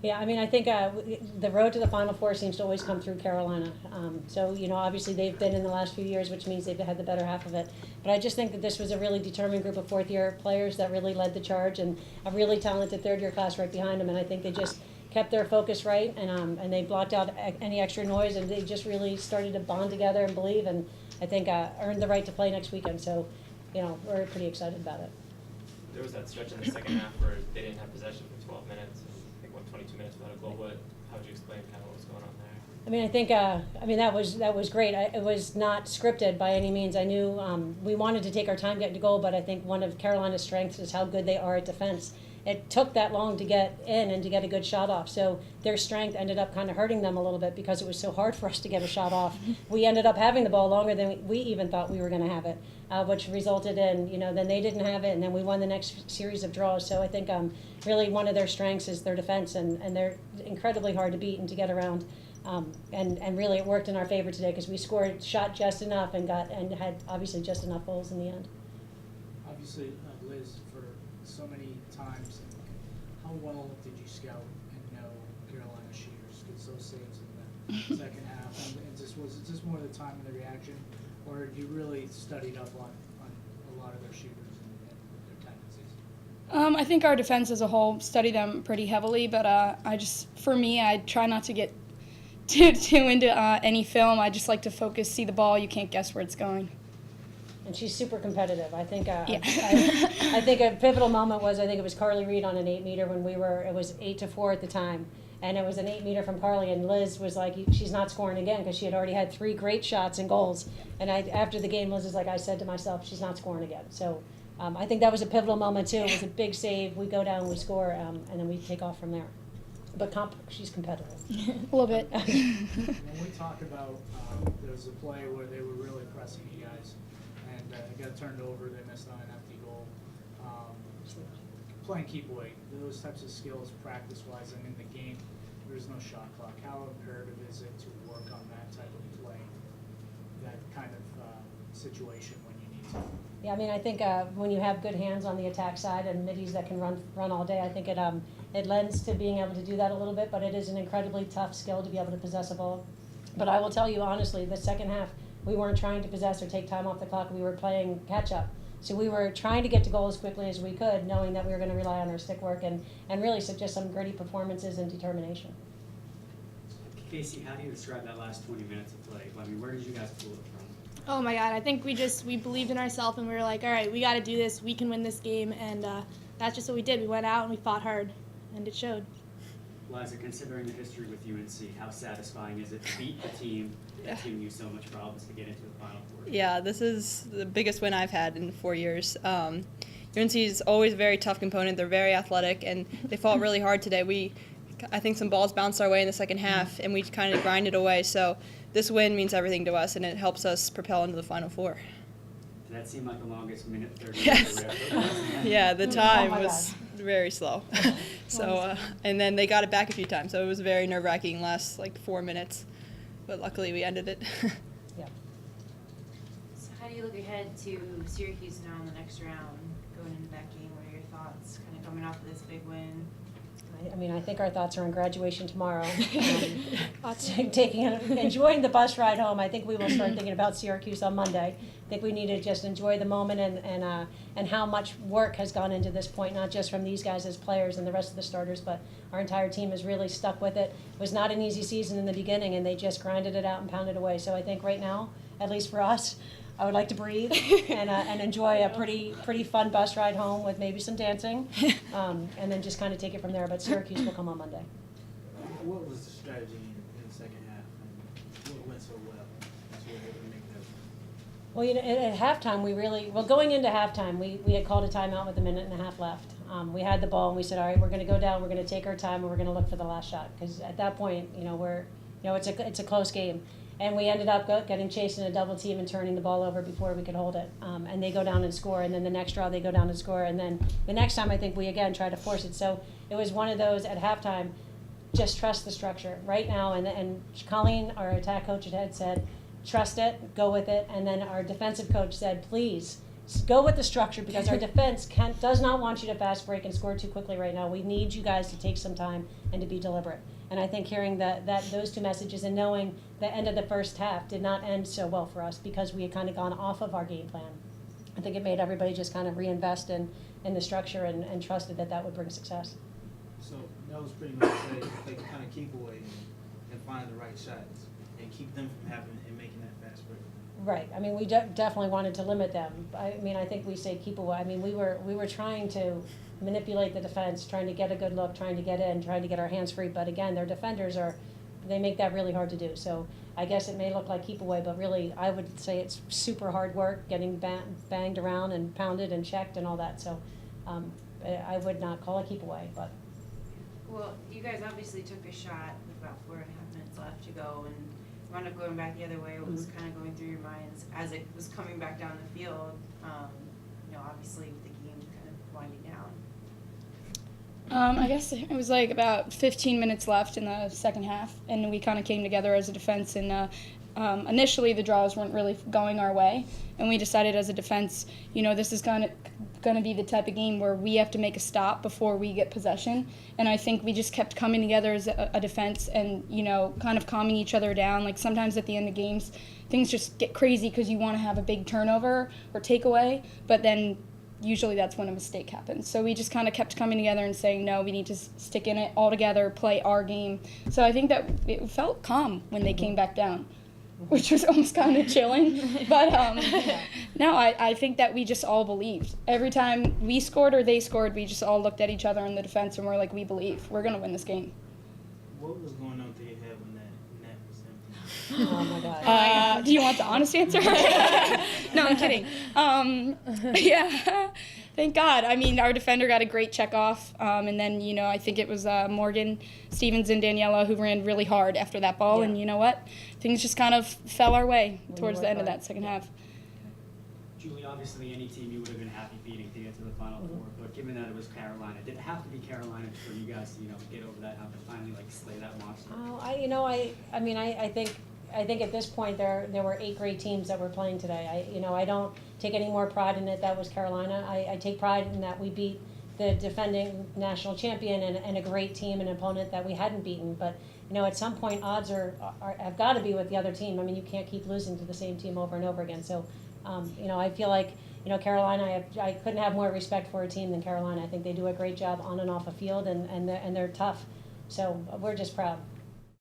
Yeah, I mean, I think the road to the Final Four seems to always come through Carolina. So, obviously they've been in the last few years, which means they've had the better half of it. But I just think that this was a really determined group of fourth-year players that really led the charge, and a really talented third-year class right behind them. And I think they just kept their focus right, and they blocked out any extra noise, and they just really started to bond together and believe, and I think earned the right to play next weekend. So, we're pretty excited about it. There was that stretch in the second half where they didn't have possession for 12 minutes. 22 minutes without a goal. How would you explain kind of what was going on there? I mean, I think, that was great. It was not scripted by any means. I knew we wanted to take our time getting to goal, but I think one of Carolina's strengths is how good they are at defense. It took that long to get in and to get a good shot off, so their strength ended up kind of hurting them a little bit because it was so hard for us to get a shot off. We ended up having the ball longer than we even thought we were going to have it, which resulted in, then they didn't have it, and then we won the next series of draws. So I think really one of their strengths is their defense, and they're incredibly hard to beat and to get around. And really it worked in our favor today because we shot just enough and had obviously just enough goals in the end. Obviously, Liz, for so many times, how well did you scout and know Carolina shooters? Because those saves in the second half, and was it just more the time and the reaction, or had you really studied up on a lot of their shooters and their tendencies? I think our defense as a whole study them pretty heavily, but for me, I try not to get too into any film. I just like to focus, see the ball. You can't guess where it's going. And she's super competitive. I think Yeah. I think a pivotal moment was, I think it was Carly Reed on an 8-meter when it was 8-4 at the time. And it was an 8-meter from Carly, and Liz was like, she's not scoring again because she had already had 3 great shots and goals. And after the game, Liz was like, I said to myself, she's not scoring again. So I think that was a pivotal moment too. It was a big save. We go down, we score, and then we take off from there. But she's competitive. A little bit. When we talk about, there was a play where they were really pressing you guys, and it got turned over, they missed on an empty goal. Playing keep away, those types of skills practice-wise, and in the game, there's no shot clock. How imperative is it to work on that type of play, that kind of situation when you need to? Yeah, I mean, I think when you have good hands on the attack side and middies that can run all day, I think it lends to being able to do that a little bit, but it is an incredibly tough skill to be able to possess a ball. But I will tell you honestly, the second half, we weren't trying to possess or take time off the clock. We were playing catch-up. So we were trying to get to goal as quickly as we could, knowing that we were going to rely on our stick work and really just some gritty performances and determination. Casey, how do you describe that last 20 minutes of play? I mean, where did you guys pull it from? Oh my God, I think we believed in ourselves and we were like, all right, we got to do this. We can win this game. And that's just what we did. We went out and we fought hard, and it showed. Liza, considering the history with UNC, how satisfying is it to beat the team that's giving you so much problems to get into the Final Four? Yeah, this is the biggest win I've had in 4 years. UNC is always a very tough component. They're very athletic, and they fought really hard today. I think some balls bounced our way in the second half, and we kind of grinded away. So this win means everything to us, and it helps us propel into the Final Four. Did that seem like the longest minute 30 Yes. Yeah, the time was God. very slow. So, and then they got it back a few times, so it was very nerve-wracking last 4 minutes. But luckily we ended it. Yeah. So how do you look ahead to Syracuse now in the next round, going into that game? What are your thoughts kind of coming off of this big win? I mean, I think our thoughts are on graduation tomorrow. Enjoying the bus ride home. I think we will start thinking about Syracuse on Monday. I think we need to just enjoy the moment and how much work has gone into this point, not just from these guys as players and the rest of the starters, but our entire team has really stuck with it. It was not an easy season in the beginning, and they just grinded it out and pounded away. So I think right now, at least for us, I would like to breathe and enjoy a pretty fun bus ride home with maybe some dancing, and then just kind of take it from there. But Syracuse will come on Monday. What was the strategy in the second half, and what went so well that you were able to make that? Well, at halftime, going into halftime, we had called a timeout with a minute and a half left. We had the ball, and we said, all right, we're going to go down, we're going to take our time, and we're going to look for the last shot. Because at that point, it's a close game. And we ended up getting chased in a double team and turning the ball over before we could hold it. And they go down and score, and then the next draw they go down and score. And then the next time I think we again tried to force it. So it was one of those at halftime, just trust the structure. Right now, and Colleen, our attack coach, had said, trust it, go with it. And then our defensive coach said, please, go with the structure because our defense does not want you to fast break and score too quickly right now. We need you guys to take some time and to be deliberate. And I think hearing that those two messages and knowing the end of the first half did not end so well for us because we had kind of gone off of our game plan. I think it made everybody just kind of reinvest in the structure and trusted that would bring success. So that was pretty much say if they can kind of keep away and find the right shots and keep them from having and making that fast break. Right. I mean, we definitely wanted to limit them. I mean, I think we say keep away. I mean, we were trying to manipulate the defense, trying to get a good look, trying to get in, trying to get our hands free. But again, their defenders they make that really hard to do. So I guess it may look like keep away, but really I would say it's super hard work, getting banged around and pounded and checked and all that. So I would not call it keep away, but. Well, you guys obviously took a shot with about 4.5 minutes left to go and wound up going back the other way. What was kind of going through your minds as it was coming back down the field? Obviously with the game kind of winding down. I guess it was like about 15 minutes left in the second half, and we kind of came together as a defense. And initially, the draws weren't really going our way, and we decided as a defense, this is going to be the type of game where we have to make a stop before we get possession. And I think we just kept coming together as a defense and, kind of calming each other down. Like sometimes at the end of games, things just get crazy because you want to have a big turnover or takeaway, but then usually that's when a mistake happens. So we just kind of kept coming together and saying, no, we need to stick in it all together, play our game. So I think that it felt calm when they came back down, which was almost kind of chilling. But no, I think that we just all believed. Every time we scored or they scored, we just all looked at each other in the defense and we're like, we believe. We're going to win this game. What was going on through your head when that net was empty? Oh my God. Do you want the honest answer? No, I'm kidding. Yeah, thank God. I mean, our defender got a great check off, and then I think it was Morgan, Stevens, and Daniela who ran really hard after that ball. Yeah. And you know what? Things just kind of fell our way towards the end of that second half. Julie, obviously any team you would have been happy beating to get to the Final Four, but given that it was Carolina, did it have to be Carolina for you guys to get over that, have to finally slay that monster? Oh, I think at this point there were 8 great teams that were playing today. I don't take any more pride in it. That was Carolina. I take pride in that we beat the defending national champion and a great team, an opponent that we hadn't beaten. But at some point odds have got to be with the other team. I mean, you can't keep losing to the same team over and over again. So, I feel like Carolina. I couldn't have more respect for a team than Carolina. I think they do a great job on and off the field, and they're tough. So we're just proud.